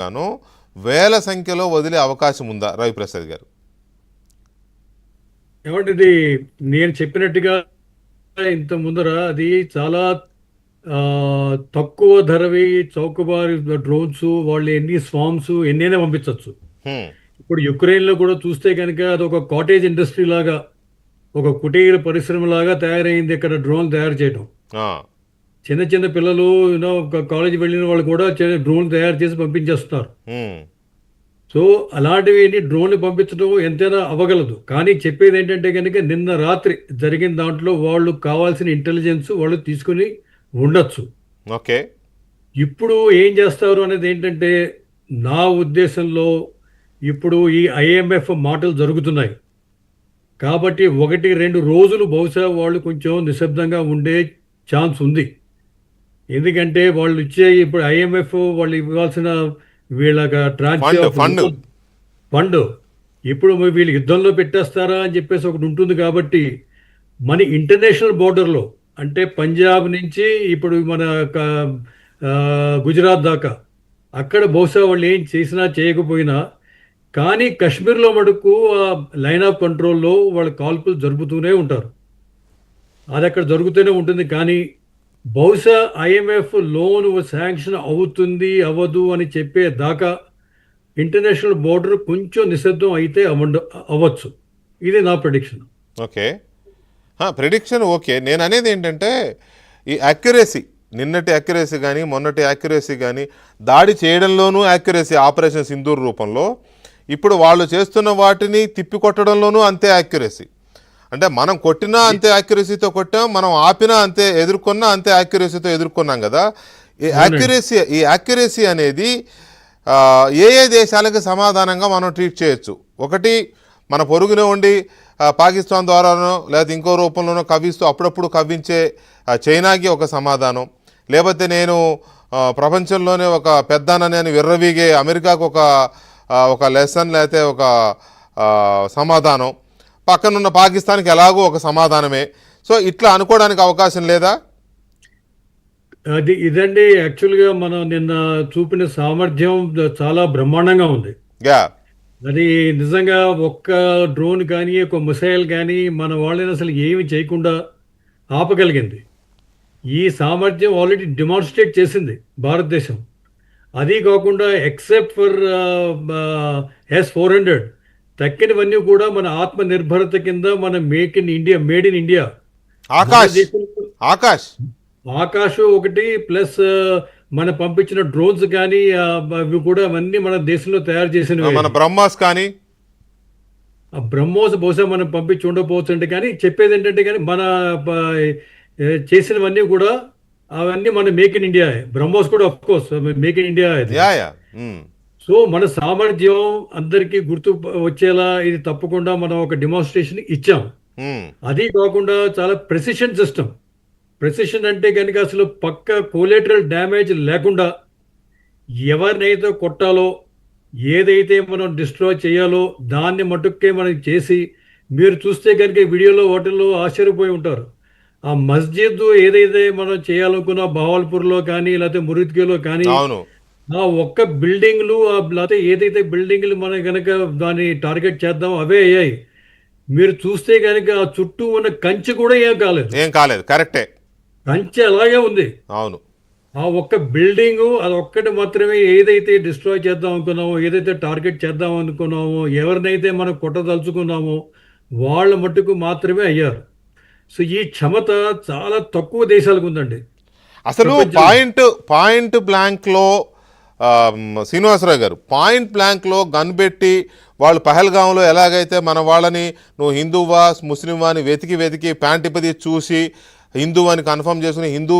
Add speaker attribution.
Speaker 1: గాను వేల సంఖ్యలో వదిలే అవకాశం ఉందా రవిప్రసాద్ గారు?
Speaker 2: ఏమంటే ఇది నేను చెప్పినట్టుగా ఇంత ముందర అది చాలా తక్కువ ధరవి చౌకబారి డ్రోన్స్ వాళ్ళు ఎన్ని స్వామ్స్ ఎన్నైనా పంపించవచ్చు.
Speaker 1: హ్మ్.
Speaker 2: ఇప్పుడు యుక్రెయిన్లో కూడా చూస్తే కనుక అది ఒక కాటేజ్ ఇండస్ట్రీ లాగా, ఒక కుటీర పరిశ్రమ లాగా తయారైంది ఇక్కడ డ్రోన్ తయారు చేయడం.
Speaker 1: ఆ,
Speaker 2: చిన్న చిన్న పిల్లలు కాలేజీ వెళ్ళిన వాళ్ళు కూడా డ్రోన్ తయారు చేసి పంపించేస్తున్నారు.
Speaker 1: హ్మ్.
Speaker 2: సో అలాంటివి డ్రోన్ పంపించడం ఎంతైనా అవ్వగలదు. కానీ చెప్పేది ఏంటంటే కనుక నిన్న రాత్రి జరిగిన దాంట్లో వాళ్ళు కావాల్సిన ఇంటెలిజెన్స్ వాళ్ళు తీసుకుని ఉండొచ్చు.
Speaker 1: ఓకే.
Speaker 2: ఇప్పుడు ఏం చేస్తారు అనేది ఏంటంటే, నా ఉద్దేశంలో ఇప్పుడు ఈ ఐఎంఎఫ్ మాటలు జరుగుతున్నాయి కాబట్టి 1-2 రోజులు బహుశా వాళ్ళు కొంచెం నిశ్శబ్దంగా ఉండే ఛాన్స్ ఉంది. ఎందుకంటే వాళ్ళు ఇచ్చే ఇప్పుడు ఐఎంఎఫ్ వాళ్ళు ఇవ్వాల్సిన వీళ్ళ
Speaker 1: ఫండ్
Speaker 2: ఫండ్ ఇప్పుడు వీళ్ళు యుద్ధంలో పెట్టేస్తారా అని చెప్పేసి ఒకటి ఉంటుంది. కాబట్టి మన ఇంటర్నేషనల్ బోర్డర్లో అంటే పంజాబ్ నుంచి ఇప్పుడు మన గుజరాత్ దాకా అక్కడ బహుశా వాళ్ళు ఏం చేసినా చేయకపోయినా కానీ కశ్మీర్లో మటుకు లైన్ ఆఫ్ కంట్రోల్లో వాళ్ళ కాల్పులు జరుపుతూనే ఉంటారు. అది అక్కడ జరుగుతూనే ఉంటుంది. కానీ బహుశా ఐఎంఎఫ్ లోన్ శాంక్షన్ అవుతుంది అవ్వదు అని చెప్పే దాకా ఇంటర్నేషనల్ బోర్డర్ కొంచెం నిశ్శబ్దం అయితే అవ్వచ్చు. ఇది నా ప్రెడిక్షన్.
Speaker 1: ఓకే. Prediction okay. నేను అనేది ఏంటంటే ఈ యాక్యురసీ, నిన్నటి యాక్యురసీ కానీ మొన్నటి యాక్యురసీ కానీ, దాడి చేయడంలోనూ యాక్యురసీ ఆపరేషన్ సింధూర్ రూపంలో, ఇప్పుడు వాళ్ళు చేస్తున్న వాటిని తిప్పికొట్టడంలోనూ అంతే యాక్యురసీ. అంటే మనం కొట్టినా అంతే యాక్యురసీతో కొట్టాం, మనం ఆపినా అంతే, ఎదుర్కొన్నా అంతే యాక్యురసీతో ఎదుర్కొన్నాం కదా. ఈ యాక్యురసీ అనేది ఏ ఏ దేశాలకు సమాధానంగా మనం ట్రీట్ చేయొచ్చు? ఒకటి, మన పొరుగునే ఉండి పాకిస్తాన్ ద్వారానో లేదా ఇంకో రూపంలోనో కవ్విస్తూ అప్పుడప్పుడు కవ్వించే చైనాకి ఒక సమాధానం, లేకపోతే నేను ప్రపంచంలోనే ఒక పెద్దానని అని విర్రవీగే అమెరికాకు ఒక లెసన్, లేకపోతే ఒక సమాధానం, పక్కనున్న పాకిస్తాన్కి ఎలాగో ఒక సమాధానమే. సో ఇట్లా అనుకోవడానికి అవకాశం లేదా?
Speaker 2: ఇదండి యాక్చువల్గా మనం నిన్న చూపిన సామర్థ్యం చాలా బ్రహ్మాండంగా ఉంది. అది నిజంగా ఒక్క డ్రోన్ కానీ ఒక మిసైల్ కానీ మన వాళ్ళని అసలు ఏమి చేయకుండా ఆపగలిగింది. ఈ సామర్థ్యం ఆల్రెడీ డెమాన్స్ట్రేట్ చేసింది భారతదేశం. అది కాకుండా ఎక్సెప్ట్ ఫర్ S-400 తక్కినవన్నీ కూడా మన ఆత్మనిర్భరత కింద మన మేడ్ ఇన్ ఇండియా ఆకాశ్ ఒకటి ప్లస్ మన పంపించిన డ్రోన్స్ కానీ అవి కూడా అవన్నీ మన దేశంలో తయారు చేసినవి.
Speaker 1: మన బ్రహ్మాస్ కానీ
Speaker 2: బ్రహ్మోస్ బహుశా మనం పంపించి ఉండకపోవచ్చు అంటే, కానీ చెప్పేది ఏంటంటే కానీ మన చేసినవన్నీ కూడా అవన్నీ మన మేక్ ఇన్ ఇండియా. బ్రహ్మోస్ కూడా of course make in India. So మన సామర్థ్యం అందరికీ గుర్తు వచ్చేలా ఇది తప్పకుండా మనం ఒక డెమాన్స్ట్రేషన్ ఇచ్చాం. అది కాకుండా చాలా ప్రెసిషన్ సిస్టమ్. ప్రెసిషన్ అంటే కనుక అసలు పక్క కోలేటరల్ డ్యామేజ్ లేకుండా ఎవరినైతే కొట్టాలో, ఏదైతే మనం డిస్ట్రాయ్ చేయాలో దాన్ని మటుక్కే మనం చేసి, మీరు చూస్తే కనుక వీడియోలో వాటిల్లో ఆశ్చర్యపోయి ఉంటారు. ఆ మస్జిద్ ఏదైతే మనం చేయాలనుకున్న బహావల్పూర్లో కానీ లేకపోతే మురిద్గిలో కానీ ఆ ఒక్క బిల్డింగ్లు లేకపోతే ఏదైతే బిల్డింగ్లు మనం కనుక దాన్ని టార్గెట్ చేద్దాం అవే అయ్యాయి. మీరు చూస్తే కనుక ఆ చుట్టూ ఉన్న కంచె కూడా ఏం కాలేదు.
Speaker 1: కరెక్టే,
Speaker 2: కంచె అలాగే ఉంది.
Speaker 1: అవును.
Speaker 2: ఆ ఒక్క బిల్డింగు అది ఒక్కటి మాత్రమే ఏదైతే డిస్ట్రాయ్ చేద్దాం అనుకున్నామో, ఏదైతే టార్గెట్ చేద్దాం అనుకున్నామో, ఎవరినైతే మనం కొట్టదలుచుకున్నామో వాళ్ళ మట్టుకు మాత్రమే అయ్యారు. సో ఈ క్షమత చాలా తక్కువ దేశాలకు ఉందండి.
Speaker 1: అసలు పాయింట్ బ్లాంక్లో శ్రీనివాసరావు గారు పాయింట్ బ్లాంక్లో గన్ పెట్టి వాళ్ళు పహల్గాంలో ఎలాగైతే మన వాళ్ళని నువ్వు హిందువా ముస్లింవా అని వెతికి ప్యాంట్ ఇప్పది చూసి హిందూ అని కన్ఫర్మ్ చేసుకుని హిందూ